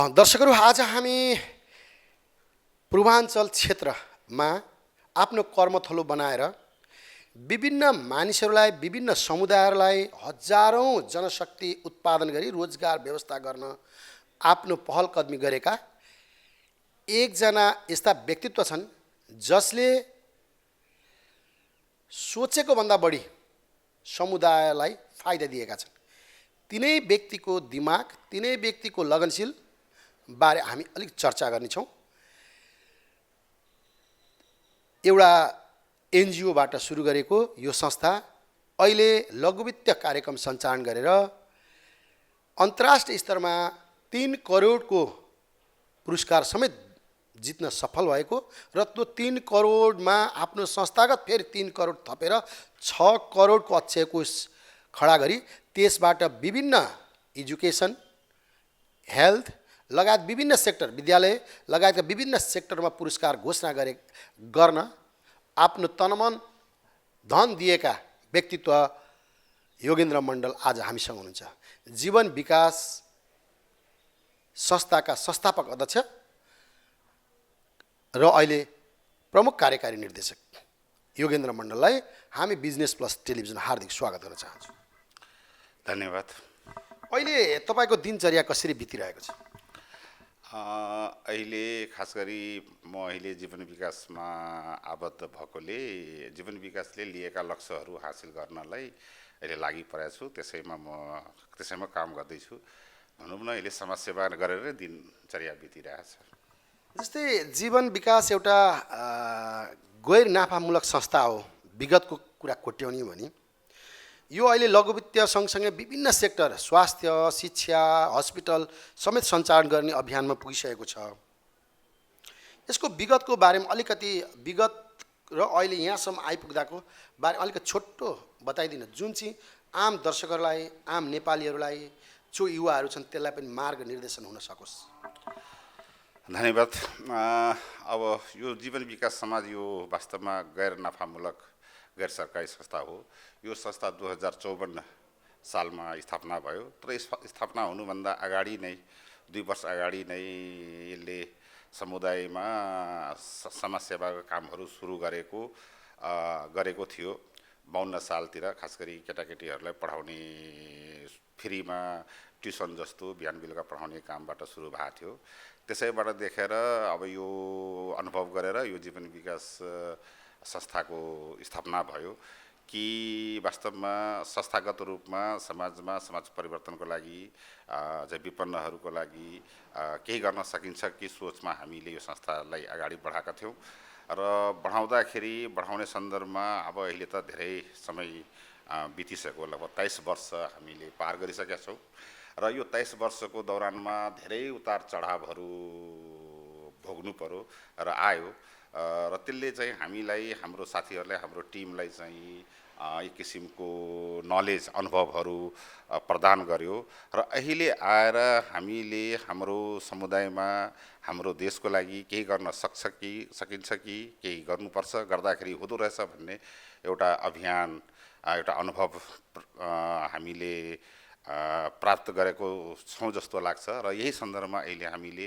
दर्शकहरू आज हामी पूर्वाञ्चल क्षेत्रमा आफ्नो कर्मथलो बनाएर विभिन्न मानिसहरूलाई विभिन्न समुदायहरूलाई हजारौं जनशक्ति उत्पादन गरी रोजगार व्यवस्था गर्न आफ्नो पहल कदमी गरेका एकजना यस्ता व्यक्तित्व छन् जसले सोचेको भन्दा बढी समुदायलाई फाइदा दिएका छन्। तिनै व्यक्तिको दिमाग, तिनै व्यक्तिको लगनशील बारे हामी अलिक चर्चा गर्नेछौँ। एउटा एनजिओबाट सुरु गरेको यो संस्था अहिले लघुवित्त कार्यक्रम सञ्चालन गरेर अन्तर्राष्ट्रिय स्तरमा 3 करोडको पुरस्कार समेत जित्न सफल भएको र त्यो 3 करोडमा आफ्नो संस्थागत फेरि 3 करोड थपेर 6 करोडको अक्षय कोष खडा गरी त्यसबाट विभिन्न एजुकेसन, हेल्थ लगायत विभिन्न सेक्टर, विद्यालय लगायतका विभिन्न सेक्टरमा पुरस्कार घोषणा गर्न आफ्नो तनमन धन दिएका व्यक्तित्व योगेन्द्र मण्डल आज हामीसँग हुनुहुन्छ। जीवन विकास संस्थाका संस्थापक अध्यक्ष र अहिले प्रमुख कार्यकारी निर्देशक योगेन्द्र मण्डललाई हामी बिजनेस प्लस टेलिभिजन हार्दिक स्वागत गर्न चाहन्छु। धन्यवाद। अहिले तपाईको दिनचर्या कसरी बितिरहेको छ? अहिले खास गरी म अहिले जीवन विकासमा आबद्ध भएकोले जीवन विकासले लिएका लक्ष्यहरू हासिल गर्नलाई अहिले लागि परेको छु। त्यसैमा काम गर्दैछु। भनौँ न अहिले समाजसेवा गरेर दिनचर्या बितिरहेको छ। जस्तै जीवन विकास एउटा गैर नाफामूलक संस्था हो। विगतको कुरा कोट्याउने भने यो अहिले लघुवित्त सँगसँगै विभिन्न सेक्टर, स्वास्थ्य, शिक्षा, हस्पिटल समेत सञ्चालन गर्ने अभियानमा पुगिसकेको छ। यसको विगतको बारेमा अलिकति विगत र अहिले यहाँसम्म आइपुग्दाको बारे अलिकति छोटो बताइदिनु, जुन चाहिँ आम दर्शकहरूलाई, आम नेपालीहरूलाई, जो युवाहरू छन् त्यसलाई पनि मार्गनिर्देशन हुन सकोस्। धन्यवाद। अब यो जीवन विकास समाज यो वास्तवमा गैर नाफामूलक गैर सरकारी संस्था हो। यो संस्था 2054 सालमा स्थापना भयो। तर स्थापना हुनुभन्दा अगाडि नै 2 वर्ष अगाडि नै यसले समुदायमा समाजसेवाका कामहरू सुरु गरेको थियो। 52 सालतिर खास गरी केटाकेटीहरूलाई पढाउने फ्रीमा ट्युसन जस्तो बिहान बेलुका पढाउने कामबाट सुरु भएको थियो। त्यसैबाट देखेर अब यो अनुभव गरेर यो जीवन विकास संस्थाको स्थापना भयो कि वास्तवमा संस्थागत रूपमा समाजमा समाज परिवर्तनको लागि चाहिँ विपन्नहरूको लागि केही गर्न सकिन्छ कि सोचमा हामीले यो संस्थालाई अगाडि बढाएका थियौँ र बढाउने सन्दर्भमा अब अहिले त धेरै समय बितिसक्यो। लगभग 23 वर्ष हामीले पार गरिसकेका छौँ र यो 23 वर्षको दौरानमा धेरै उतार चढावहरू भोग्नु पर्यो र आयो र त्यसले चाहिँ हामीलाई, हाम्रो साथीहरूलाई, हाम्रो टिमलाई चाहिँ एक किसिमको नलेज, अनुभवहरू प्रदान गर्यो र अहिले आएर हामीले हाम्रो समुदायमा, हाम्रो देशको लागि केही गर्न सकिन्छ कि केही गर्नुपर्छ, गर्दाखेरि हुँदो रहेछ भन्ने एउटा अभियान, एउटा अनुभव हामीले प्राप्त गरेको छौँ जस्तो लाग्छ र यही सन्दर्भमा अहिले हामीले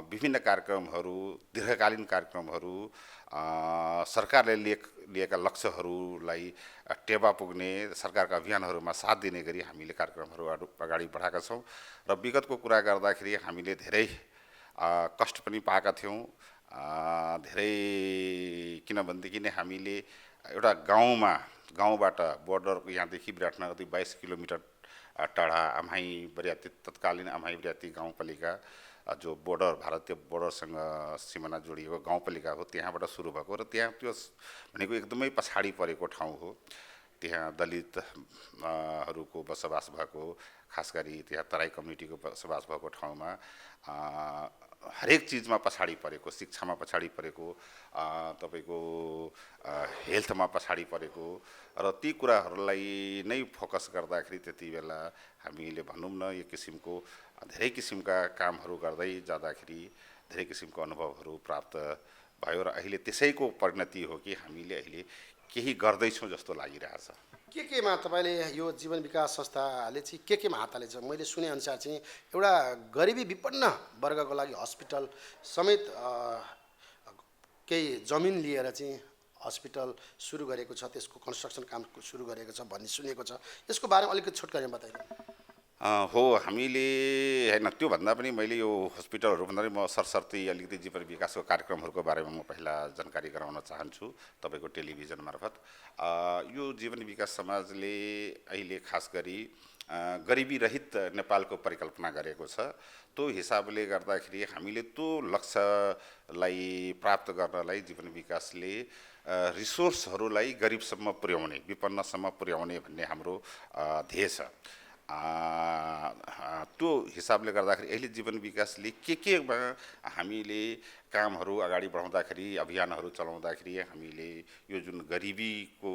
विभिन्न कार्यक्रमहरू, दीर्घकालीन कार्यक्रमहरू, सरकारले लिएका लक्ष्यहरूलाई टेवा पुग्ने सरकारका अभियानहरूमा साथ दिने गरी हामीले कार्यक्रमहरू अगाडि बढाएका छौँ र विगतको कुरा गर्दाखेरि हामीले धेरै कष्ट पनि पाएका थियौँ। धेरै किनभनेदेखि नै हामीले एउटा गाउँबाट बोर्डरको यहाँदेखि विराटनगर 22 किलोमिटर टाढा तत्कालीन आम्हाई बरियाती गाउँपालिका जो भारतीय बोर्डरसँग सिमाना जोडिएको गाउँपालिका हो, त्यहाँबाट सुरु भएको र त्यहाँ त्यो भनेको एकदमै पछाडि परेको ठाउँ हो। त्यहाँ दलितहरूको बसोबास भएको, खास गरी त्यहाँ तराई कम्युनिटीको बसोबास भएको ठाउँमा हरेक चिजमा पछाडि परेको, शिक्षामा पछाडि परेको, तपाईको हेल्थमा पछाडि परेको र ती कुराहरूलाई नै फोकस गर्दाखेरि त्यति बेला हामीले भनौँ न एक किसिमको धेरै किसिमका कामहरू गर्दै जाँदाखेरि धेरै किसिमको अनुभवहरू प्राप्त भयो र अहिले त्यसैको परिणति हो कि हामीले अहिले केही गर्दैछौँ जस्तो लागिरहेछ। केमा तपाईँले यो जीवन विकास संस्थाले चाहिँ केमा हात हालेछ? मैले सुनेअनुसार चाहिँ एउटा गरिबी विपन्न वर्गको लागि हस्पिटल समेत केही जमिन लिएर चाहिँ हस्पिटल सुरु गरेको छ, त्यसको कन्स्ट्रक्सन काम सुरु गरेको छ भन्ने सुनेको छ। यसको बारेमा अलिकति छोटकरीमा बताइदिनु। हो, हामीले होइन त्योभन्दा पनि मैले यो हस्पिटलहरू भन्दा पनि म सरसर्ती अलिकति जीवन विकासको कार्यक्रमहरूको बारेमा म पहिला जानकारी गराउन चाहन्छु तपाईँको टेलिभिजन मार्फत। यो जीवन विकास समाजले अहिले खास गरी गरिबी रहित नेपालको परिकल्पना गरेको छ। त्यो हिसाबले गर्दाखेरि हामीले त्यो लक्ष्यलाई प्राप्त गर्नलाई जीवन विकासले रिसोर्सहरूलाई गरिबसम्म पुर्याउने, विपन्नसम्म पुर्याउने भन्ने हाम्रो ध्येय छ। त्यो हिसाबले गर्दाखेरि अहिले जीवन विकासले केमा हामीले कामहरू अगाडि बढाउँदाखेरि, अभियानहरू चलाउँदाखेरि हामीले यो जुन गरिबीको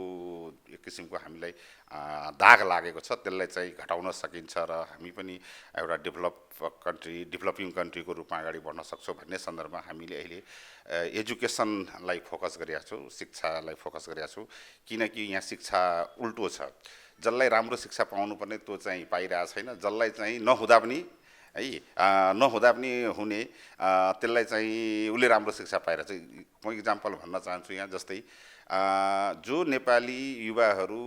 एक किसिमको हामीलाई दाग लागेको छ त्यसलाई चाहिँ घटाउन सकिन्छ र हामी पनि एउटा डेभलपिङ कन्ट्रीको रूपमा अगाडि बढ्न सक्छौँ भन्ने सन्दर्भमा हामीले अहिले एजुकेसनलाई फोकस गरेका छौँ, शिक्षालाई फोकस गरेका छौँ। किनकि यहाँ शिक्षा उल्टो छ, जसलाई राम्रो शिक्षा पाउनुपर्ने त्यो चाहिँ पाइरहेको छैन, जसलाई चाहिँ नहुँदा पनि नहुँदा पनि हुने त्यसलाई चाहिँ उसले राम्रो शिक्षा पाइरहेछ। म इक्जाम्पल भन्न चाहन्छु यहाँ, जस्तै जो नेपाली युवाहरू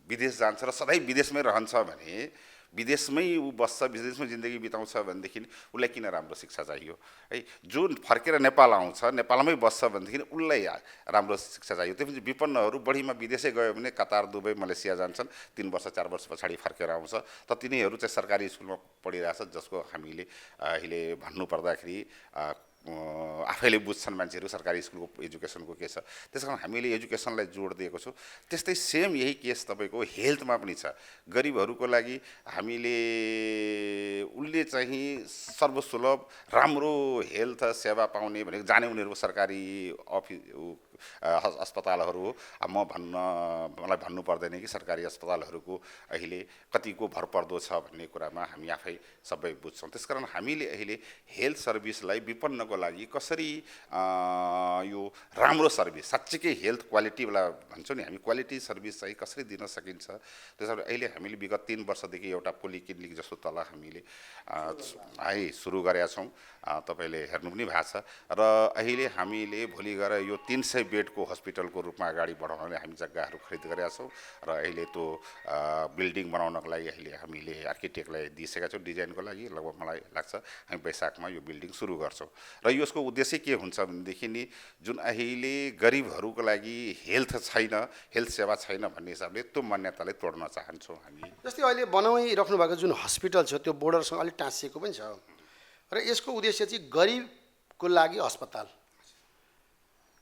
विदेश जान्छ र सधैँ विदेशमै रहन्छ भने, विदेशमै ऊ बस्छ, विदेशमै जिन्दगी बिताउँछ भनेदेखि उसलाई किन राम्रो शिक्षा चाहियो है? जो फर्केर नेपाल आउँछ, नेपालमै बस्छ भनेदेखि उसलाई राम्रो शिक्षा चाहियो। त्यसपछि विपन्नहरू बढीमा विदेशै गयो भने कतार, दुबई, मलेसिया जान्छन्, 3 वर्ष 4 वर्ष पछाडि फर्केर आउँछ। त तिनीहरू चाहिँ सरकारी स्कुलमा पढिरहेछ, जसको हामीले अहिले भन्नुपर्दाखेरि आफैले बुझ्छन् मान्छेहरू सरकारी स्कुलको एजुकेसनको के छ। त्यस कारण हामीले एजुकेसनलाई जोड दिएको छौँ। त्यस्तै सेम यही केस तपाईँको हेल्थमा पनि छ। गरिबहरूको लागि हामीले उसले चाहिँ सर्वसुलभ राम्रो हेल्थ सेवा पाउने भनेको जाने उनीहरूको सरकारी अस्पतालहरू हो। मलाई भन्नु पर्दैन कि सरकारी अस्पतालहरूको अहिले कतिको भरपर्दो छ भन्ने कुरामा हामी आफै सबै बुझ्छौँ। त्यसकारण हामीले अहिले हेल्थ सर्भिसलाई विपन्नको लागि कसरी यो राम्रो सर्भिस, साँच्चीकै हेल्थ क्वालिटीवाला भन्छौँ नि हामी, क्वालिटी सर्भिस चाहिँ कसरी दिन सकिन्छ। त्यसैले अहिले हामीले विगत 3 वर्षदेखि एउटा पोलिक्लिनिक जस्तो तल हामीले सुरु गरेका छौँ। तपाईँले हेर्नु पनि भएको छ। र अहिले हामीले भोलि गएर यो 300 बेडको हस्पिटलको रूपमा अगाडि बढाउनले हामी जग्गाहरू खरिद गरेका छौँ र अहिले त्यो बिल्डिङ बनाउनको लागि अहिले हामीले आर्किटेक्टलाई दिइसकेका छौँ डिजाइनको लागि। लगभग मलाई लाग्छ हामी वैशाखमा यो बिल्डिङ सुरु गर्छौँ। र यसको उद्देश्य के हुन्छ भनेदेखि नि जुन अहिले गरिबहरूको लागि हेल्थ छैन, हेल्थ सेवा छैन भन्ने हिसाबले त्यो मान्यतालाई तोड्न चाहन्छौँ हामी। जस्तै अहिले बनाइराख्नु भएको जुन हस्पिटल छ त्यो बोर्डरसँग अलिक टाँसिएको पनि छ र यसको उद्देश्य चाहिँ गरिबको लागि अस्पताल,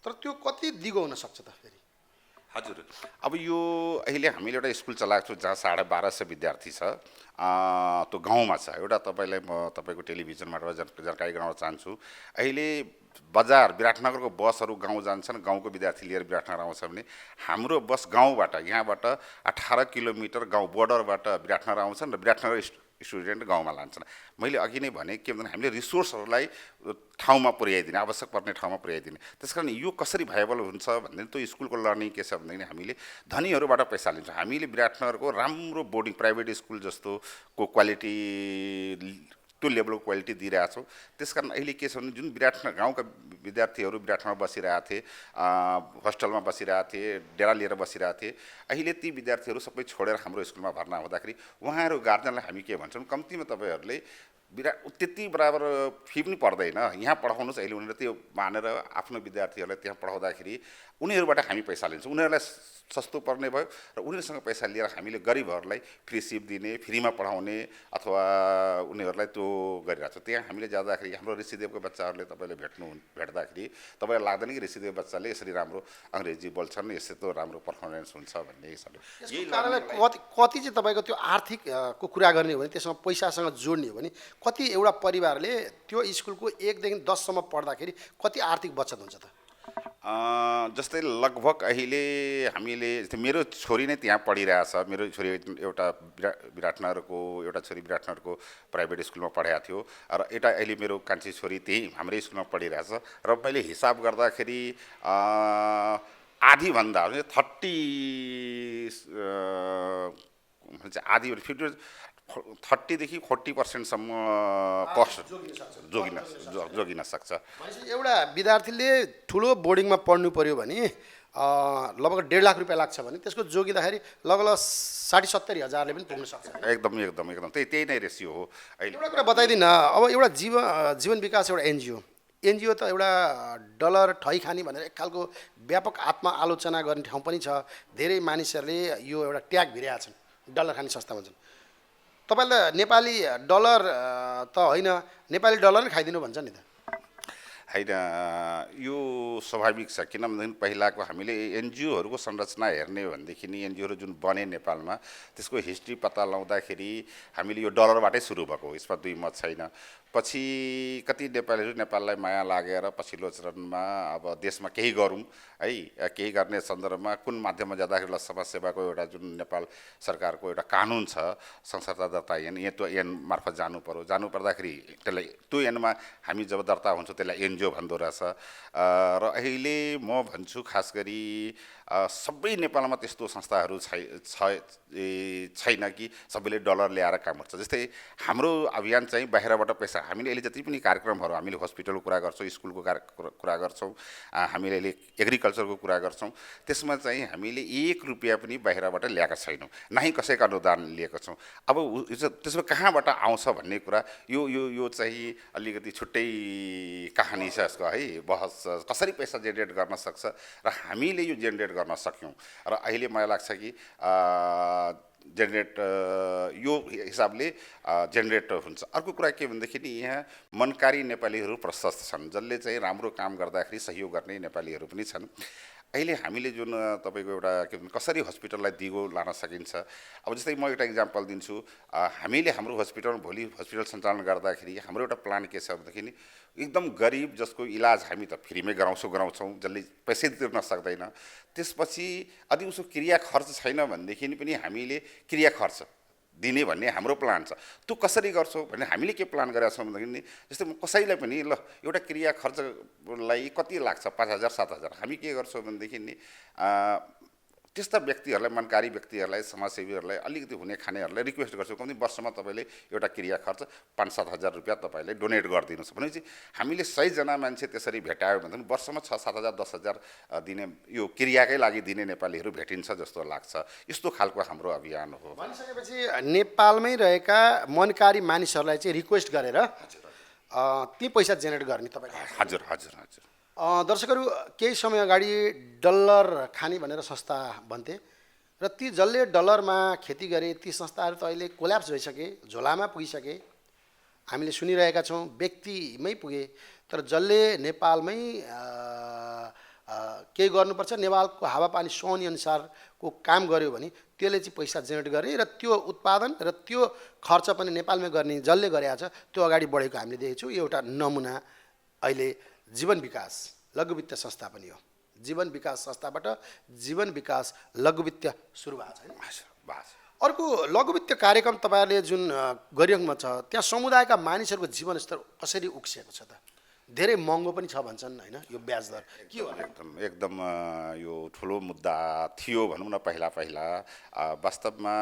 तर त्यो कति दिगो हुन सक्छ त फेरि? हजुर, अब यो अहिले हामीले एउटा स्कुल चलाएको छौँ जहाँ 1250 विद्यार्थी छ। त्यो गाउँमा छ। एउटा तपाईँलाई म तपाईँको टेलिभिजनबाट जानकारी गराउन चाहन्छु। अहिले बजार विराटनगरको बसहरू गाउँ जान्छन्, गाउँको विद्यार्थी लिएर विराटनगर आउँछ भने हाम्रो बस गाउँबाट, यहाँबाट 18 किलोमिटर गाउँ बोर्डरबाट विराटनगर आउँछन् र विराटनगर स्टुडेन्ट गाउँमा लान्छन्। मैले अघि नै भने के भन्दा हामीले रिसोर्सहरूलाई ठाउँमा पुर्याइदिने, आवश्यक पर्ने ठाउँमा पुर्याइदिने। त्यस कारण यो कसरी भाइबल हुन्छ भन्दाखेरि त्यो स्कुलको लर्निङ के छ भन्दाखेरि हामीले धनीहरूबाट पैसा लिन्छौँ। हामीले विराटनगरको राम्रो बोर्डिङ प्राइभेट स्कुल जस्तोको क्वालिटी, त्यो लेभलको क्वालिटी दिइरहेछौँ। त्यस कारण अहिले के छ भने जुन विराटनगर गाउँका विद्यार्थीहरू विराटनगर बसिरहेको थिए, होस्टेलमा बसिरहेको थिए, डेरा लिएर बसिरहेको थिए, अहिले ती विद्यार्थीहरू सबै छोडेर हाम्रो स्कुलमा भर्ना हुँदाखेरि उहाँहरू गार्जियनलाई हामी के भन्छौँ, कम्तीमा तपाईँहरूले त्यति बराबर फी पनि पर्दैन, यहाँ पढाउनुहोस्। अहिले उनीहरूले त्यो मानेर आफ्नो विद्यार्थीहरूलाई त्यहाँ पढाउँदाखेरि उनीहरूबाट हामी पैसा लिन्छौँ। उनीहरूलाई सस्तो पर्ने भयो र उनीहरूसँग पैसा लिएर हामीले गरिबहरूलाई फ्री सिप दिने, फ्रीमा पढाउने अथवा उनीहरूलाई त्यो गरिरहेको छ। त्यहाँ हामीले जाँदाखेरि हाम्रो ऋषिदेवको बच्चाहरूले तपाईँले भेट्दाखेरि तपाईँलाई लाग्दैन कि ऋषिदेव बच्चाले यसरी राम्रो अङ्ग्रेजी बोल्छन्, यस्तो राम्रो पर्फर्मेन्स हुन्छ भन्ने हिसाबले। यही कारणले कति चाहिँ तपाईँको त्यो आर्थिकको कुरा गर्ने हो भने, त्यसमा पैसासँग जोड्ने हो भने कति एउटा परिवारले त्यो स्कुलको 1 देखि 10 सम्म पढ्दाखेरि कति आर्थिक बचत हुन्छ त? जस्तै लगभग अहिले हामीले, मेरो छोरी नै त्यहाँ पढिरहेछ। मेरो छोरी एउटा विराटनगरको, एउटा छोरी विराटनगरको प्राइभेट स्कुलमा पढाएको थियो र एउटा अहिले मेरो कान्छी छोरी त्यही हाम्रै स्कुलमा पढिरहेछ। र मैले हिसाब गर्दाखेरि आधीभन्दा 30 आधी 30 देखि 40% कस्ट जोगिन सक्छ। भनेपछि एउटा विद्यार्थीले ठुलो बोर्डिङमा पढ्नु पर्यो भने लगभग 1.5 लाख रुपियाँ लाग्छ भने त्यसको जोगिँदाखेरि लगभग 60-70 हजारले पनि पुग्न सक्छ। एकदम त्यही नै रेसियो हो अहिले। एउटा कुरा बताइदिन, अब एउटा जीवन विकास एउटा एनजिओ त एउटा डलर ठै खाने भनेर एक खालको व्यापक आत्मआलोचना गर्ने ठाउँ पनि छ। धेरै मानिसहरूले यो एउटा ट्याग भिरेका छन्, डलर खाने संस्था भन्छन्। तपाईँले त नेपाली डलर त होइन, नेपाली डलर नै खाइदिनु भन्छ नि त। होइन, यो स्वाभाविक छ। किनभनेदेखि पहिलाको हामीले एनजिओहरूको संरचना हेर्ने हो भनेदेखि नि एनजिओहरू जुन बने नेपालमा त्यसको हिस्ट्री पत्ता लगाउँदाखेरि हामीले यो डलरबाटै सुरु भएको हो, यसमा दुई मत छैन। पछि कति नेपालीहरू नेपाललाई माया लागेर पछिल्लो चरणमा अब देशमा केही गरौँ है, केही गर्ने सन्दर्भमा कुन माध्यममा जाँदाखेरि समाजसेवाको एउटा जुन नेपाल सरकारको एउटा कानुन छ संस्था दर्ता ऐन, ऐन मार्फत जानु पर्दाखेरि त्यसलाई त्यो ऐनमा हामी जब दर्ता हुन्छौँ त्यसलाई एनजिओ भन्दो रहेछ। र अहिले म भन्छु खास गरी सबै नेपालमा त्यस्तो संस्थाहरू छैन कि सबैले डलर ल्याएर काम गर्छ। जस्तै हाम्रो अभियान चाहिँ बाहिरबाट पैसा, हामीले अहिले जति पनि कार्यक्रमहरू हामीले हस्पिटलको कुरा गर्छौँ, स्कुलको कुरा गर्छौँ, हामीले अहिले एग्रिकल्चरको कुरा गर्छौँ, त्यसमा चाहिँ हामीले 1 रुपियाँ पनि बाहिरबाट ल्याएका छैनौँ, नै कसैको अनुदान लिएको छौँ। अब त्यसमा कहाँबाट आउँछ भन्ने कुरा यो चाहिँ अलिकति छुट्टै कहानी छ यसको है, बहस कसरी पैसा जेनेरेट गर्न सक्छ र हामीले यो जेनेरेट गर्न सक्यौँ। र अहिले मलाई लाग्छ कि जेनेरेट यो हिसाबले जेनेरेट हुन्छ। अर्को कुरा के भनेदेखि यहाँ मनकारी नेपालीहरू प्रशस्त छन्, जसले चाहिँ राम्रो काम गर्दाखेरि सहयोग गर्ने नेपालीहरू पनि छन्। अहिले हामीले जुन तपाईँको एउटा के भन्छ कसरी हस्पिटललाई दिगो लान सकिन्छ, अब जस्तै म एउटा इक्जाम्पल दिन्छु। हामीले हाम्रो हस्पिटल भोलि हस्पिटल सञ्चालन गर्दाखेरि हाम्रो एउटा प्लान के छ भनेदेखि एकदम गरिब जसको इलाज हामी त फ्रीमै गराउँछौँ, जसले पैसै तिर्न सक्दैन, त्यसपछि यदि उसको क्रिया खर्च छैन भनेदेखि पनि हामीले क्रिया खर्च दिने भन्ने हाम्रो प्लान छ। त्यो कसरी गर्छौँ भने हामीले के प्लान गरेका छौँ भनेदेखि जस्तै म कसैलाई पनि ल एउटा क्रिया खर्चलाई कति लाग्छ 5,000-7,000, हामी के गर्छौँ भनेदेखि नि त्यस्ता व्यक्तिहरूलाई, मनकारी व्यक्तिहरूलाई, समाजसेवीहरूलाई, अलिकति हुने खानेहरूलाई रिक्वेस्ट गर्छौँ कम्ती वर्षमा तपाईँले एउटा क्रिया खर्च 5-7 हजार रुपियाँ तपाईँले डोनेट गरिदिनुहोस् भनेपछि हामीले 100 जना मान्छे त्यसरी भेटायो भने वर्षमा 6-7 हजार 10 हजार दिने यो क्रियाकै लागि दिने नेपालीहरू भेटिन्छ जस्तो लाग्छ। यस्तो खालको हाम्रो अभियान हो। भनिसकेपछि नेपालमै रहेका मनकारी मानिसहरूलाई चाहिँ रिक्वेस्ट गरेर ती पैसा जेनेरेट गर्ने तपाईँ? हजुर। दर्शकहरू, केही समय अगाडि डलर खाने भनेर संस्था भन्थे र ती जसले डलरमा खेती गरे ती संस्थाहरू त अहिले कोल्याप्स भइसके, झोलामा पुगिसके। हामीले सुनिरहेका छौँ व्यक्तिमै पुगे, तर जसले नेपालमै केही गर्नुपर्छ, नेपालको हावापानी सुहाउने अनुसारको काम गर्यो भने त्यसले चाहिँ पैसा जेनेरेट गर्ने र त्यो उत्पादन र त्यो खर्च पनि नेपालमै गर्ने जसले गरेको छ त्यो अगाडि बढेको हामीले देखेको छौँ। यो एउटा नमुना अहिले जीवन विकास लघु वित्त संस्था पनि हो। जीवन विकास संस्थाबाट जीवन विकास लघु वित्त सुरु भएको छ। अर्को लघु वित्त कार्यक्रम तपाईँहरूले जुन गरिरहनु छ त्यहाँ समुदायका मानिसहरूको जीवनस्तर कसरी उक्सिएको छ त? धेरै महँगो पनि छ भन्छन् होइन यो ब्याज दर के हो? एकदम यो ठुलो मुद्दा थियो भनौँ न। पहिला वास्तवमा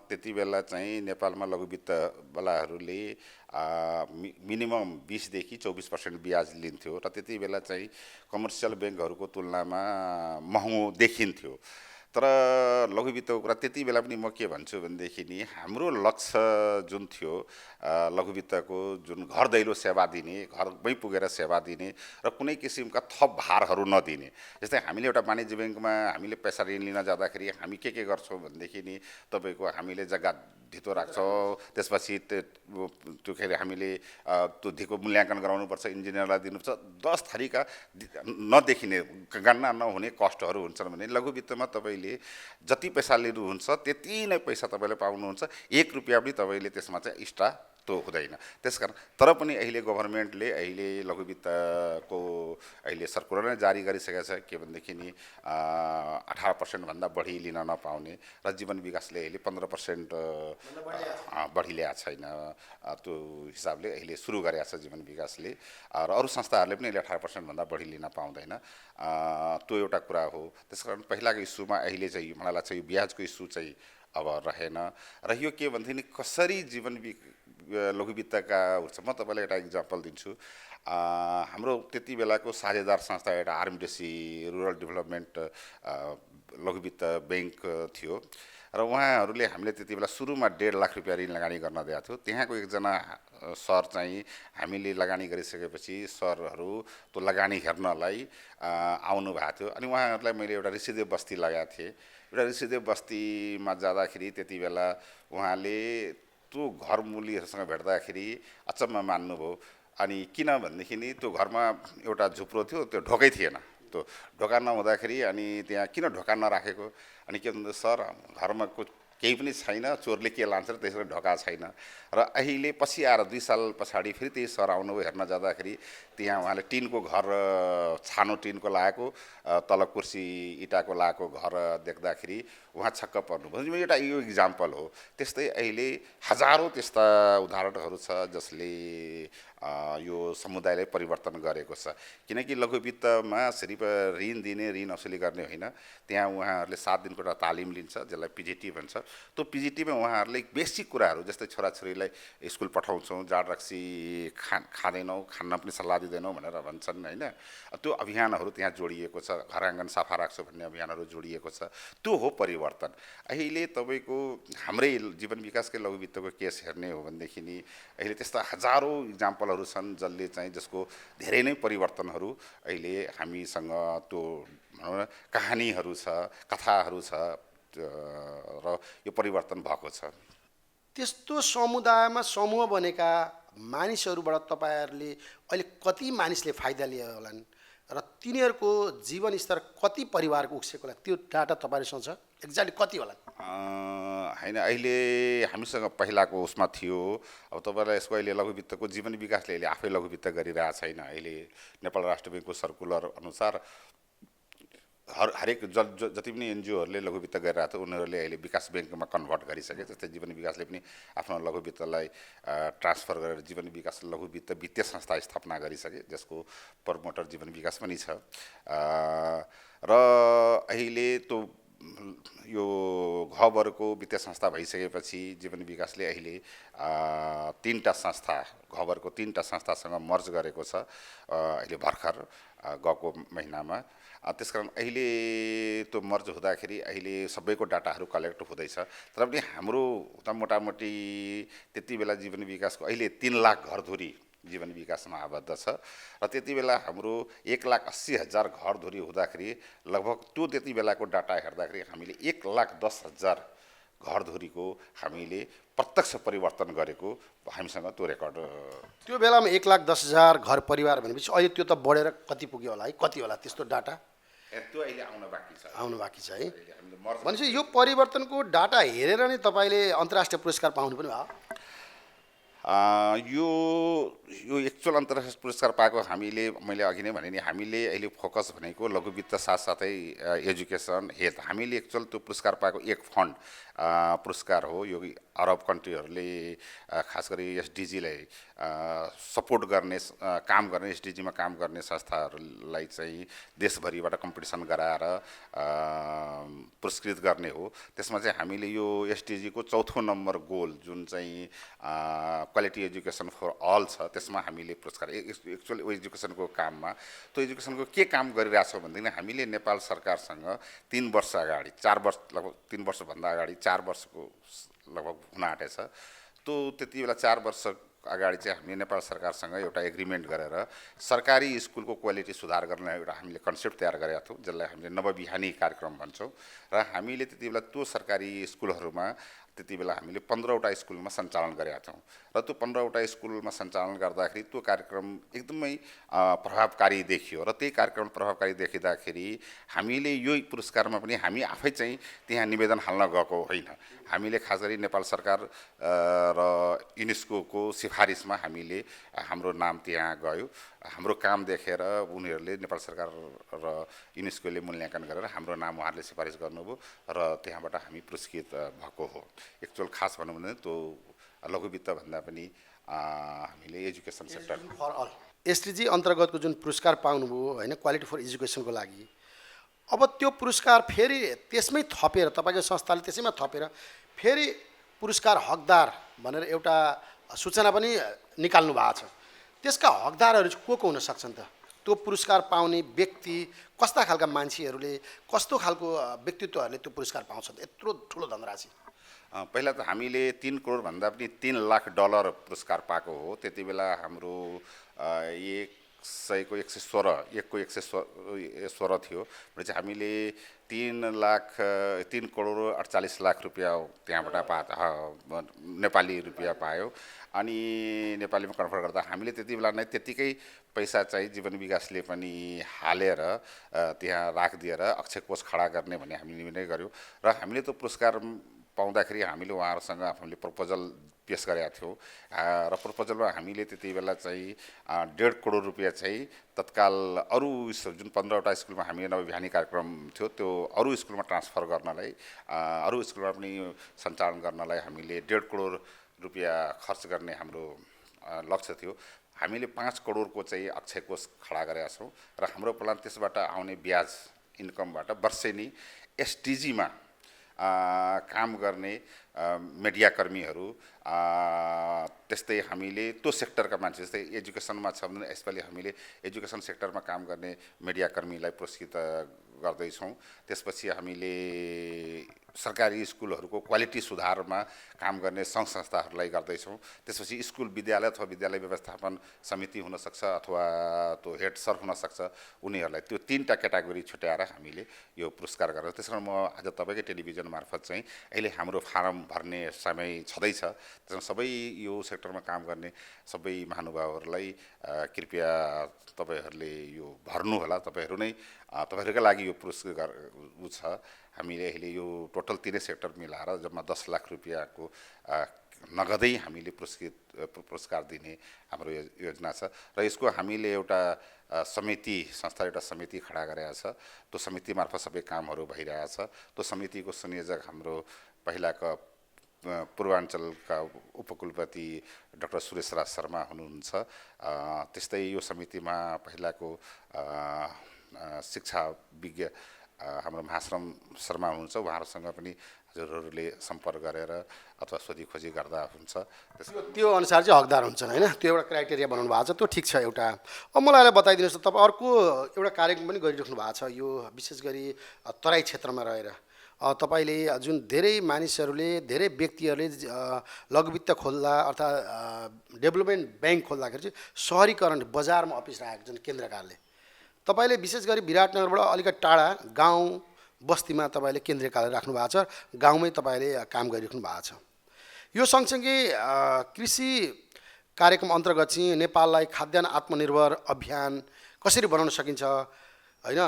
त्यति बेला चाहिँ नेपालमा लघु वित्तवालाहरूले मिनिमम 20 देखि 24% ब्याज लिन्थ्यो र त्यति बेला चाहिँ कमर्सियल ब्याङ्कहरूको तुलनामा महँगो देखिन्थ्यो। तर लघु वित्तको कुरा त्यति बेला पनि म के भन्छु भनेदेखि नि हाम्रो लक्ष्य जुन थियो लघु वित्तको जुन घर दैलो सेवा दिने, घरमै पुगेर सेवा दिने र कुनै किसिमका थप भारहरू नदिने। जस्तै हामीले एउटा वाणिज्य ब्याङ्कमा हामीले पैसा ऋण लिन जाँदाखेरि हामी के गर्छौँ भनेदेखि नि तपाईँको हामीले जग्गा धितो राख्छौँ, त्यसपछि त्यो के अरे हामीले त्यो धिको मूल्याङ्कन गराउनुपर्छ, इन्जिनियरलाई दिनुपर्छ, 10 थरीका नदेखिने गणना नहुने कस्टहरू हुन्छन् भने लघु वित्तमा तपाईँले जति पैसा लिनुहुन्छ त्यति नै पैसा तपाईँले पाउनुहुन्छ, 1 रुपियाँ पनि तपाईँले त्यसमा चाहिँ एक्स्ट्रा त्यो हुँदैन। त्यसकारण तर पनि अहिले गभर्मेन्टले अहिले लघुवित्तको अहिले सर्कुलर नै जारी गरिसकेको छ के भनेदेखि नि 18% भन्दा बढी लिन नपाउने र जीवन विकासले अहिले 15% बढी ल्याएको छैन। त्यो हिसाबले अहिले सुरु गरेको छ जीवन विकासले र अरू संस्थाहरूले पनि अहिले 18% भन्दा बढी लिन पाउँदैन। त्यो एउटा कुरा हो। त्यसकारण पहिलाको इस्युमा अहिले चाहिँ मलाई लाग्छ यो ब्याजको इस्यु चाहिँ अब रहेन र यो के भन्थे नि कसरी जीवन लघुवित्तका हुन्छ। म तपाईँलाई एउटा इक्जाम्पल दिन्छु। हाम्रो त्यति बेलाको साझेदार संस्था एउटा आरएमडिसी रुरल डेभलपमेन्ट लघुवित्त ब्याङ्क थियो र उहाँहरूले हामीले त्यति बेला सुरुमा 1.5 लाख रुपियाँ ऋण लगानी गर्न दिएको थियो। त्यहाँको एकजना सर चाहिँ हामीले लगानी गरिसकेपछि सरहरू त्यो लगानी हेर्नलाई आउनु भएको थियो अनि उहाँहरूलाई मैले एउटा ऋषिदेव बस्ती लगाएको थिएँ। एउटा ऋषिदेव बस्तीमा जाँदाखेरि त्यति बेला उहाँले त्यो घर मूलीहरूसँग भेट्दाखेरि अचम्म मान्नुभयो। अनि किन भनेदेखि नि त्यो घरमा एउटा झुप्रो थियो, त्यो ढोकै थिएन। त्यो ढोका नहुँदाखेरि अनि त्यहाँ किन ढोका नराखेको अनि के भन्दा सर घरमा केही पनि छैन, चोरले के लान्छ र त्यसरी ढोका छैन। र अहिले पछि आएर 2 साल पछाडि फेरि त्यही सर आउनुभयो हेर्न जाँदाखेरि त्यहाँ उहाँले टिनको घर छानो टिनको लागेको तल कुर्सी इँटाको लागेको घर देख्दाखेरि उहाँ छक्क पर्नुभयो। एउटा यो इक्जाम्पल हो। त्यस्तै अहिले हजारौँ त्यस्ता उदाहरणहरू छ जसले यो समुदायलाई परिवर्तन गरेको छ। किनकि लघुवित्तमा सिर्फ ऋण दिने ऋण असुली गर्ने होइन, त्यहाँ उहाँहरूले 7 दिनको एउटा तालिम लिन्छ जसलाई पिजिटी भन्छ। त्यो पिजिटीमा उहाँहरूले बेसिक कुराहरू जस्तै छोराछोरीलाई स्कुल पठाउँछौँ, जाँड रक्सी खाँदैनौँ, खान पनि सल्लाह दिँदैनौँ भनेर भन्छन् होइन। त्यो अभियानहरू त्यहाँ जोडिएको छ। घर आँगन सफा राख्छु भन्ने अभियानहरू जोडिएको छ। त्यो हो परिवर्तन। अहिले तपाईँको हाम्रै जीवन विकासकै लघुवित्तको केस हेर्ने हो भनेदेखि नि अहिले त्यस्ता हजारौँ इक्जाम्पलहरू छन् जसले चाहिँ जसको धेरै नै परिवर्तनहरू अहिले हामीसँग त्यो भनौँ न कहानीहरू छ, कथाहरू छ र यो परिवर्तन भएको छ। त्यस्तो समुदायमा समूह बनेका मानिसहरूबाट तपाईँहरूले अहिले कति मानिसले फाइदा लिए होलान् र तिनीहरूको जीवन स्तर कति परिवारको उक्सेको होला त्यो डाटा तपाईँहरूसँग छ? एक्ज्याक्टली कति होला? होइन अहिले हामीसँग पहिलाको उसमा थियो। अब तपाईँलाई यसको अहिले लघुवित्तको जीवन विकासले अहिले आफै लघुवित्त गरिरहेको छैन। अहिले नेपाल राष्ट्र ब्याङ्कको सर्कुलर अनुसार हरेक जति पनि एनजिओहरूले लघुवित्त गरिरहेको थियो उनीहरूले अहिले विकास ब्याङ्कमा कन्भर्ट गरिसके। जस्तै जीवन विकासले पनि आफ्नो लघुवित्तलाई ट्रान्सफर गरेर जीवन विकास लघुवित्त वित्तीय संस्था स्थापना गरिसके जसको प्रमोटर जीवन विकास पनि छ। र अहिले त्यो यो घबरको वित्तीय संस्था भइसकेपछि जीवन विकासले अहिले 3टा संस्था घबरको 3टा संस्थासँग मर्ज गरेको छ अहिले भर्खर गएको महिनामा। त्यसकारण अहिले त्यो मर्ज हुँदाखेरि अहिले सबैको डाटाहरू कलेक्ट हुँदैछ। तर पनि हाम्रो त मोटामोटी त्यति बेला जीवन विकासको अहिले 3 लाख घरधुरी जीवन विकासमा आबद्ध छ र त्यति बेला हाम्रो 1,80,000 घरधुरी हुँदाखेरि लगभग त्यो त्यति बेलाको डाटा हेर्दाखेरि हामीले 1,10,000 घरधुरीको हामीले प्रत्यक्ष परिवर्तन गरेको हामीसँग त्यो रेकर्ड। त्यो बेलामा 1,10,000 घर परिवार भनेपछि अहिले त्यो त बढेर कति पुग्यो होला है? कति होला त्यस्तो डाटा? त्यो अहिले आउन बाँकी छ। आउनु बाँकी छ है। भनेपछि यो परिवर्तनको डाटा हेरेर नै तपाईँले अन्तर्राष्ट्रिय पुरस्कार पाउनु पनि भयो? यो एक्चुअल अन्तर्राष्ट्रिय पुरस्कार पाएको हामीले मैले अघि नै भने नि हामीले अहिले फोकस भनेको लघुवित्त साथसाथै एजुकेसन हेल्थ। हामीले एक्चुअल त्यो पुरस्कार पाएको एक फन्ड पुरस्कार हो। यो अरब कन्ट्रीहरूले खास गरी एसडिजीलाई सपोर्ट गर्ने काम गर्ने एसडिजीमा काम गर्ने संस्थाहरूलाई चाहिँ देशभरिबाट कम्पिटिसन गराएर पुरस्कृत गर्ने हो। त्यसमा चाहिँ हामीले यो एसडिजीको 4थो नम्बर गोल जुन चाहिँ क्वालिटी एजुकेसन फर अल छ त्यसमा हामीले पुरस्कार एक्चुअल एजुकेसनको काममा त्यो एजुकेसनको के काम गरिरहेछौँ भनेदेखि हामीले नेपाल सरकारसँग 3 वर्ष अगाडि 4 वर्ष लगभग 3 वर्षभन्दा अगाडि 4 वर्षको लगभग हुन आँटेछ। त्यो त्यति बेला 4 वर्ष अगाडि चाहिँ हामीले नेपाल सरकारसँग एउटा एग्रिमेन्ट गरेर सरकारी स्कुलको क्वालिटी सुधार गर्न एउटा हामीले कन्सेप्ट तयार गरेका थियौँ जसलाई हामीले नवबिहानी कार्यक्रम भन्छौँ। र हामीले त्यति बेला त्यो सरकारी स्कुलहरूमा त्यति बेला हामीले 15वटा स्कुलमा सञ्चालन गरेका थियौँ र त्यो 15वटा स्कुलमा सञ्चालन गर्दाखेरि त्यो कार्यक्रम एकदमै प्रभावकारी देखियो र त्यही कार्यक्रम प्रभावकारी देखिँदाखेरि हामीले यो पुरस्कारमा पनि हामी आफै चाहिँ त्यहाँ निवेदन हाल्न गएको होइन। हामीले खास गरी नेपाल सरकार र युनेस्को सिफारिसमा हामीले हाम्रो नाम त्यहाँ गयो। हाम्रो काम देखेर उनीहरूले नेपाल सरकार र युनेस्कोले मूल्याङ्कन गरेर हाम्रो नाम उहाँहरूले सिफारिस गर्नुभयो र त्यहाँबाट हामी पुरस्कृत भएको हो। एक्चुअल खास भनौँ भने त्यो लघुवित्त भन्दा पनि हामीले एजुकेसन सेक्टर फर अल एसटिजी अन्तर्गतको जुन पुरस्कार पाउनुभयो होइन, क्वालिटी फर एजुकेसनको लागि, अब त्यो पुरस्कार फेरि त्यसमै थपेर तपाईँको संस्थाले त्यसैमा थपेर फेरि पुरस्कार हकदार भनेर एउटा सूचना पनि निकाल्नु भएको छ। त्यसका हकदारहरू को हुन सक्छन् त? त्यो पुरस्कार पाउने व्यक्ति कस्ता खालका मान्छेहरूले, कस्तो खालको व्यक्तित्वहरूले त्यो पुरस्कार पाउँछन् यत्रो ठुलो धनराशि? पहिला त हामीले 3 करोड भन्दा पनि $3 लाख पुरस्कार पाएको हो। त्यति बेला हाम्रो 116 थियो भने चाहिँ हामीले 3 करोड 48 लाख रुपियाँ त्यहाँबाट नेपाली रुपियाँ पायो। अनि नेपालीमा कन्भर्ट गर्दा हामीले त्यति बेला नै त्यतिकै पैसा चाहिँ जीवन विकासले पनि हालेर त्यहाँ राखिदिएर अक्षय कोष खडा गर्ने भन्ने हामीले निर्णय गऱ्यौँ र हामीले त्यो पुरस्कार पाउँदाखेरि हामीले उहाँहरूसँग हामीले प्रपोजल पेस गरेका थियौँ र प्रपोजलमा हामीले त्यति बेला चाहिँ 1.5 करोड रुपियाँ चाहिँ तत्काल अरू जुन 15वटा स्कुलमा हामीले नवबिहानी कार्यक्रम थियो त्यो अरू स्कुलमा ट्रान्सफर गर्नलाई, अरू स्कुलमा पनि सञ्चालन गर्नलाई हामीले 1.5 करोड रुपियाँ खर्च गर्ने हाम्रो लक्ष्य थियो। हामीले 5 करोडको चाहिँ अक्षय कोष खडा गरेका छौँ र हाम्रो प्लान त्यसबाट आउने ब्याज इन्कमबाट वर्षेनी एसटिजीमा काम गर्ने मिडियाकर्मीहरू, त्यस्तै हामीले त्यो सेक्टरका मान्छे, जस्तै एजुकेसनमा छ भने यसपालि हामीले एजुकेसन सेक्टरमा काम गर्ने मिडियाकर्मीलाई पुरस्कृत गर्दैछौँ। त्यसपछि हामीले सरकारी स्कुलहरूको क्वालिटी सुधारमा काम गर्ने सङ्घ संस्थाहरूलाई गर्दैछौँ। त्यसपछि स्कुल विद्यालय अथवा विद्यालय व्यवस्थापन समिति हुनसक्छ अथवा त्यो हेड सर हुनसक्छ, उनीहरूलाई त्यो 3टा क्याटेगोरी छुट्याएर हामीले यो पुरस्कार गरेर, त्यस कारण म आज तपाईँकै टेलिभिजन मार्फत चाहिँ अहिले हाम्रो फारम भर्ने समय छँदैछ। त्यसमा सबै यो सेक्टरमा काम गर्ने सबै महानुभावहरूलाई कृपया तपाईँहरूले यो भर्नु होला। तपाईँहरूकै लागि यो पुरस्कार छ। हामीले अहिले यो टोटल 3 सेक्टर मिलाएर जम्मा 10 लाख रुपियाँको नगदै हामीले पुरस्कार दिने हाम्रो योजना छ र यसको हामीले एउटा संस्था एउटा समिति खडा गरेका छ। त्यो समिति मार्फत सबै कामहरू भइरहेछ। त्यो समितिको संयोजक हाम्रो पहिलाका पूर्वाञ्चलका उपकुलपति डाक्टर सुरेश राज शर्मा हुनुहुन्छ। त्यस्तै यो समितिमा पहिलाको शिक्षा विज्ञ हाम्रो महाश्रम शर्मा हुनुहुन्छ, उहाँहरूसँग पनि हजुरहरूले सम्पर्क गरेर अथवा सोधी खोजी गर्दा हुन्छ। त्यो अनुसार चाहिँ हकदार हुन्छन् होइन, त्यो एउटा क्राइटेरिया बनाउनु भएको छ, त्यो ठिक छ एउटा। अब मलाई बताइदिनुहोस् त, तपाईँ अर्को एउटा कार्यक्रम पनि गरिराख्नु भएको छ, यो विशेष गरी तराई क्षेत्रमा रहेर तपाईँले जुन धेरै मानिसहरूले, धेरै व्यक्तिहरूले लघुवित्त खोल्दा अर्थात् डेभलपमेन्ट ब्याङ्क खोल्दाखेरि चाहिँ सहरीकरण बजारमा अफिस राखेको छन् केन्द्रकारले। तपाईँले विशेष गरी विराटनगरबाट अलिकति टाढा गाउँ बस्तीमा तपाईँले केन्द्रीय कार्यालय राख्नु भएको छ, गाउँमै तपाईँले काम गरिराख्नु भएको छ। यो सँगसँगै कृषि कार्यक्रम अन्तर्गत चाहिँ नेपाललाई खाद्यान्न आत्मनिर्भर अभियान कसरी बनाउन सकिन्छ होइन,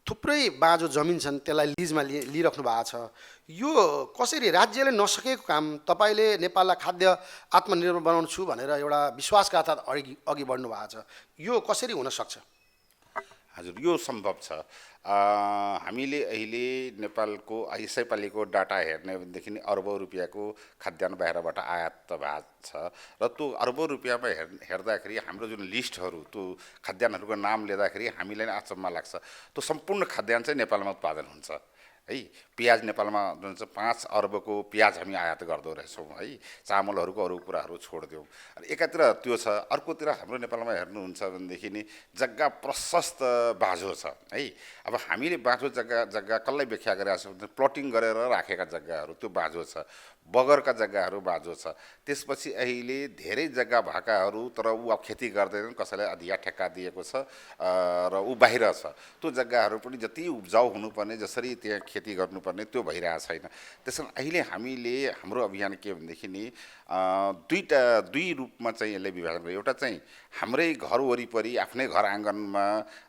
थुप्रै बाँझो जमिन छन् त्यसलाई लिजमा लिइराख्नु भएको छ। यो कसरी राज्यले नसकेको काम तपाईँले नेपाललाई खाद्य आत्मनिर्भर बनाउनु छु भनेर एउटा विश्वासका साथ अघि बढ्नु भएको छ, यो कसरी हुनसक्छ? हजुर, यो सम्भव छ। हामीले अहिले नेपालको यसैपालिको डाटा हेर्ने भनेदेखि अरबौँ रुपियाँको खाद्यान्न बाहिरबाट आयात भएको छ र त्यो अरबौँ रुपियाँमा हेर्दाखेरि हाम्रो जुन लिस्टहरू, त्यो खाद्यान्नहरूको नाम लिँदाखेरि हामीलाई नै अचम्म लाग्छ। त्यो सम्पूर्ण खाद्यान्न चाहिँ नेपालमा उत्पादन हुन्छ है। प्याज नेपालमा जुन चाहिँ 5 अर्बको प्याज हामी आयात गर्दो रहेछौँ है। चामलहरूको अरू कुराहरू छोडिदिउँ। एकातिर त्यो छ, अर्कोतिर हाम्रो नेपालमा हेर्नुहुन्छ भनेदेखि नि जग्गा प्रशस्त बाँझो छ है। अब हामीले बाँझो जग्गा कसलाई व्याख्या गरेका छौँ भने प्लटिङ गरेर राखेका जग्गाहरू, त्यो बाँझो छ। बगरका जग्गाहरू बाँझो छ। त्यसपछि अहिले धेरै जग्गा भएकाहरू तर ऊ अब खेती गर्दैनन्, कसैलाई अधिया ठेक्का दिएको छ र ऊ बाहिर छ। त्यो जग्गाहरू पनि जति उब्जाउ हुनुपर्ने, जसरी त्यहाँ खेती गर्नुपर्ने त्यो भइरहेको छैन। त्यसमा अहिले हामीले हाम्रो अभियान के भनेदेखि नि दुई रूपमा चाहिँ यसले विभाजन गर्यो। एउटा चाहिँ हाम्रै घर वरिपरि आफ्नै घर आँगनमा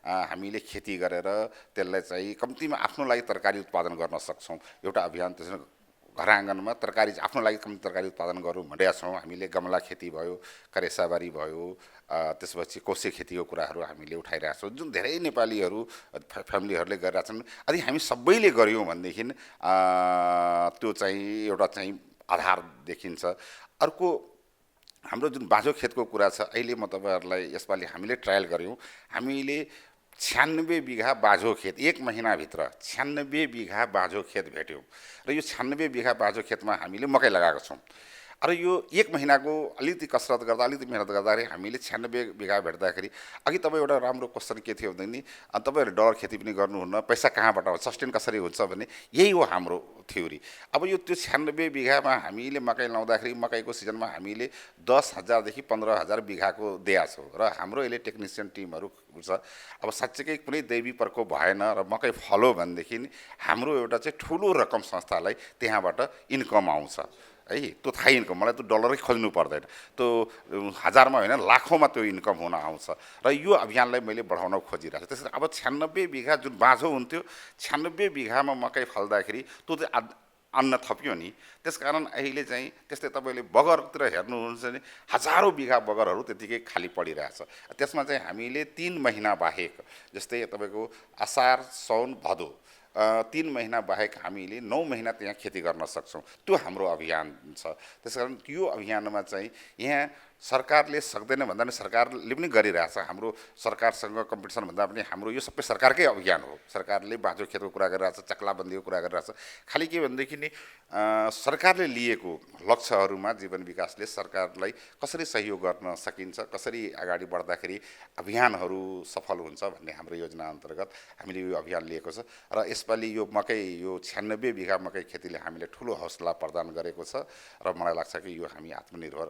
हामीले खेती गरेर त्यसलाई चाहिँ कम्तीमा आफ्नो लागि तरकारी उत्पादन गर्न सक्छौँ। एउटा अभियान त्यसमा घर आँगनमा तरकारी आफ्नो लागि कम्ती तरकारी उत्पादन गरौँ भनेका छौँ हामीले। गमला खेती भयो, करेसाबारी भयो, त्यसपछि कोसे खेतीको कुराहरू हामीले उठाइरहेका छौँ, जुन धेरै नेपालीहरू फ्यामिलीहरूले गरिरहेछन्। यदि हामी सबैले गऱ्यौँ भनेदेखि त्यो चाहिँ एउटा चाहिँ आधार देखिन्छ। अर्को हाम्रो जुन बाँझो खेतको कुरा छ, अहिले म तपाईँहरूलाई यसपालि हामीले ट्रायल गऱ्यौँ। हामीले 96 बिघा बाँझो खेत, 1 महिनाभित्र 96 बिघा बाँझो खेत भेट्यौँ र यो 96 बिघा बाँझो खेतमा हामीले मकै लगाएको छौँ। र यो 1 महिनाको अलिकति कसरत गर्दा, अलिकति मेहनत गर्दाखेरि हामीले 96 बिघा भेट्दाखेरि, अघि तपाईँ एउटा राम्रो क्वेसन के थियो भनेदेखि तपाईँहरू डलर खेती पनि गर्नुहुन्न, पैसा कहाँबाट आउँछ, सस्टेन कसरी हुन्छ भने यही हो हाम्रो थ्योरी। अब यो त्यो 96 बिघामा हामीले मकै लाउँदाखेरि मकैको सिजनमा हामीले 10,000 देखि 15,000 बिघाको दिया छौँ र हाम्रो अहिले टेक्निसियन टिमहरू छ। अब साँच्चैकै कुनै दैवी प्रकोप भएन र मकै फल्यो भनेदेखि हाम्रो एउटा चाहिँ ठुलो रकम संस्थालाई त्यहाँबाट इन्कम आउँछ है। त्यो थाहै इन्कम, मलाई त्यो डलरै खोज्नु पर्दैन, त्यो हजारमा होइन लाखौँमा त्यो इन्कम हुन आउँछ। र यो अभियानलाई मैले बढाउन खोजिरहेको छु। त्यसरी अब 96 बिघा जुन बाँझो हुन्थ्यो, 96 बिघामा मकै फल्दाखेरि त्यो चाहिँ अन्न थप्यो नि। त्यसकारण अहिले चाहिँ त्यस्तै तपाईँले बगरतिर हेर्नुहुन्छ भने हजारौँ बिघा बगरहरू त्यतिकै खाली पडिरहेछ। त्यसमा चाहिँ हामीले 3 महिना बाहेक, जस्तै तपाईँको असार, साउन, भदौ 3 महिना बाहेक हामीले 9 महिना त्यहाँ खेती गर्न सक्छौँ। त्यो हाम्रो अभियान छ। त्यसकारण यो अभियानमा चाहिँ यहाँ सरकारले सक्दैन भन्दा पनि सरकारले पनि गरिरहेछ। हाम्रो सरकारसँग कम्पिटिसन भन्दा पनि हाम्रो यो सबै सरकारकै अभियान हो। सरकारले बाँझो खेतको कुरा गरिरहेछ, चक्लाबन्दीको कुरा गरिरहेछ। खालि के भनेदेखि नि सरकारले लिएको लक्ष्यहरूमा जीवन विकासले सरकारलाई कसरी सहयोग गर्न सकिन्छ, कसरी अगाडि बढ्दाखेरि अभियानहरू सफल हुन्छ भन्ने हाम्रो योजना अन्तर्गत हामीले यो अभियान लिएको छ। र यसपालि यो मकै, यो 96 बिघा मकै खेतीले हामीले ठुलो हौसला प्रदान गरेको छ र मलाई लाग्छ कि यो हामी आत्मनिर्भर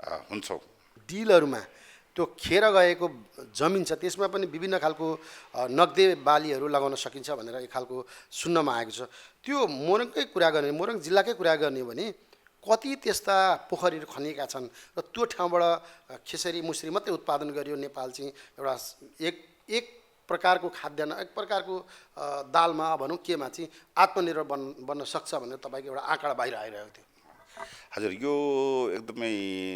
हुन्छौँ। डिलहरूमा त्यो खेर गएको जमिन छ, त्यसमा पनि विभिन्न खालको नगदे बालीहरू लगाउन सकिन्छ भनेर एक खालको सुन्नमा आएको छ। त्यो मोरङकै कुरा गर्ने, मोरङ जिल्लाकै कुरा गर्ने भने कति त्यस्ता पोखरीहरू खनिएका छन् र त्यो ठाउँबाट खेसरी मुसरी मात्रै उत्पादन गरियो नेपाल चाहिँ एउटा एक प्रकारको खाद्यान्न, एक प्रकारको दालमा भनौँ केमा चाहिँ आत्मनिर्भर बन्न सक्छ भनेर तपाईँको एउटा आँकडा बाहिर आइरहेको थियो। हजुर, यो एकदमै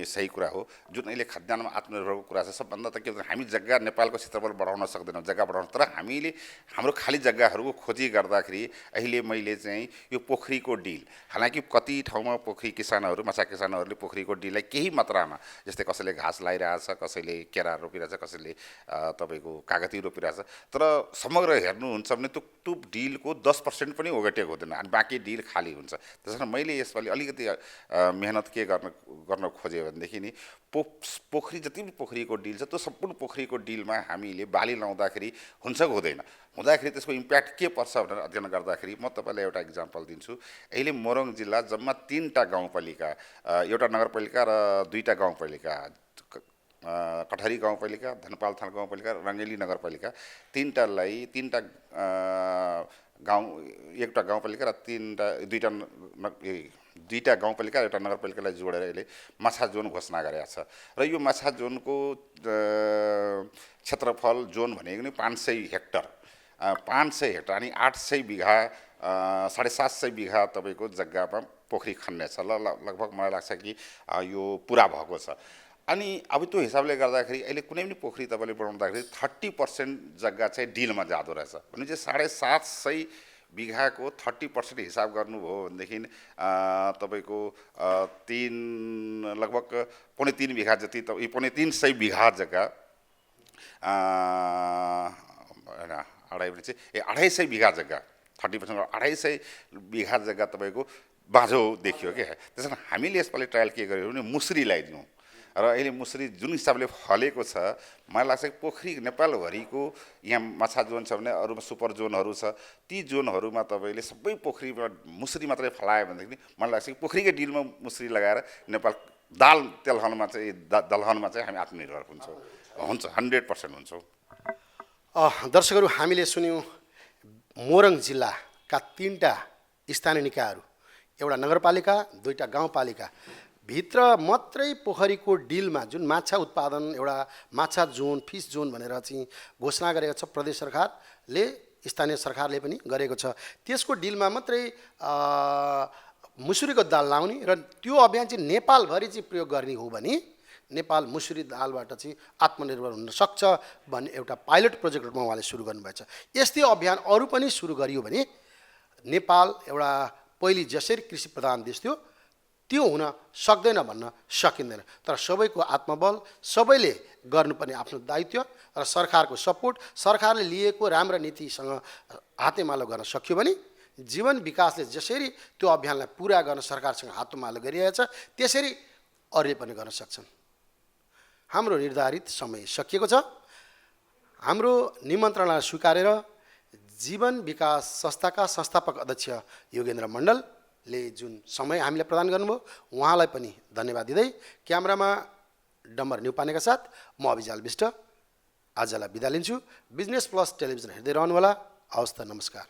सही कुरा हो। जुन अहिले खाद्यान्नमा आत्मनिर्भरको कुरा छ, सबभन्दा त के भन्छ, हामी जग्गा नेपालको क्षेत्रफल बढाउन सक्दैनौँ, जग्गा बढाउन, तर हामीले हाम्रो खाली जग्गाहरूको खोजी गर्दाखेरि अहिले मैले चाहिँ यो पोखरीको डिल, हालाकि कति ठाउँमा पोखरी किसानहरू, माछा किसानहरूले पोखरीको डिललाई केही मात्रामा, जस्तै कसैले घाँस लगाइरहेछ, कसैले केरा रोपिरहेछ, कसैले तपाईँको कागती रोपिरहेछ, तर समग्र हेर्नुहुन्छ भने त्यो डिलको 10% पनि ओगटेको हुँदैन अनि बाँकी डिल खाली हुन्छ। त्यसकारण मैले यसपालि अलिकति मेहनत के गर्न खोजेँ भनेदेखि नि पोखरी जति पनि पोखरीको डिल छ त्यो सम्पूर्ण पोखरीको डिलमा हामीले बाली लाउँदाखेरि हुन्छ कि हुँदैन, हुँदाखेरि त्यसको इम्प्याक्ट के पर्छ भनेर अध्ययन गर्दाखेरि म तपाईँलाई एउटा इक्जाम्पल दिन्छु। अहिले मोरङ जिल्ला जम्मा 3टा गाउँपालिका, एउटा नगरपालिका र 2टा गाउँपालिका, कठहरी गाउँपालिका, धनपालथान गाउँपालिका, रङ्गेली नगरपालिका, 3टा गाउँ, एउटा गाउँपालिका र 2टा गाउँपालिका र एउटा नगरपालिकालाई जोडेर यसले माछा जोन घोषणा गरेको छ। र यो माछा जोनको क्षेत्रफल जोन भनेको नि 500 हेक्टर, 500 हेक्टर अनि 800 बिघा, 750 बिघा तपाईँको जग्गामा पोखरी खन्ने छ। लगभग मलाई लाग्छ कि यो पुरा भएको छ। अनि अब त्यो हिसाबले गर्दाखेरि अहिले कुनै पनि पोखरी तपाईँले बनाउँदाखेरि 30% जग्गा चाहिँ डिलमा जाँदो रहेछ भने चाहिँ 750 बिघाको 30% हिसाब गर्नुभयो भनेदेखि तपाईँको लगभग 3.5 बिघा जति, 3.5 बिघा जग्गा, 250 बिघा जग्गा, 30% 250 बिघा जग्गा तपाईँको बाँझो देखियो क्या। त्यसमा हामीले यसपालि ट्रायल के गर्यौँ भने मुसरी लगाइदिउँ र अहिले मुसरी जुन हिसाबले फलेको छ मलाई लाग्छ कि पोखरी नेपालभरिको यहाँ माछा जोन छ भने अरूमा सुपर जोनहरू छ, ती जोनहरूमा तपाईँले सबै पोखरीमा मुसरी मात्रै फलायो भनेदेखि मलाई लाग्छ कि पोखरीकै डिलमा मुसरी लगाएर नेपाल दाल तेलहनमा चाहिँ दलहनमा चाहिँ हामी आत्मनिर्भर हुन्छ 100% हुन्छौँ। दर्शकहरू, हामीले सुन्यौँ मोरङ जिल्लाका 3टा स्थानीय निकायहरू, एउटा नगरपालिका, 2टा गाउँपालिका भित्र मात्रै पोखरीको डिलमा जुन माछा उत्पादन, एउटा माछा जोन, फिस जोन भनेर चाहिँ घोषणा गरेको छ प्रदेश सरकारले, स्थानीय सरकारले पनि गरेको छ। त्यसको डिलमा मात्रै मुसुरीको दाल लाउने र त्यो अभियान चाहिँ नेपालभरि चाहिँ प्रयोग गर्ने हो भने नेपाल मुसुरी दालबाट चाहिँ आत्मनिर्भर हुन सक्छ भन्ने एउटा पाइलट प्रोजेक्ट रूपमा उहाँले सुरु गर्नुभएछ। यस्तै अभियान अरू पनि सुरु गरियो भने नेपाल एउटा पहिले जसरी कृषि प्रधान देश थियो त्यो हुन सक्दैन भन्न सकिँदैन। तर सबैको आत्मबल, सबैले गर्नुपर्ने आफ्नो दायित्व र सरकारको सपोर्ट, सरकारले लिएको राम्रा नीतिसँग हातेमालो गर्न सक्यो भने जीवन विकासले जसरी त्यो अभियानलाई पुरा गर्न सरकारसँग हातमालो गरिरहेछ त्यसरी अरूले पनि गर्न सक्छन्। हाम्रो निर्धारित समय सकिएको छ। हाम्रो निमन्त्रणालाई स्वीकारेर जीवन विकास संस्थाका संस्थापक अध्यक्ष योगेन्द्र मण्डलले जुन समय हामीलाई प्रदान गर्नुभयो उहाँलाई पनि धन्यवाद दिँदै क्यामेरामा डम्बर न्युपानेका साथ म अभिजाल विष्ट आजलाई बिदा लिन्छु। बिजनेस प्लस टेलिभिजन हेर्दै रहनुहोला। हवस् त, नमस्कार।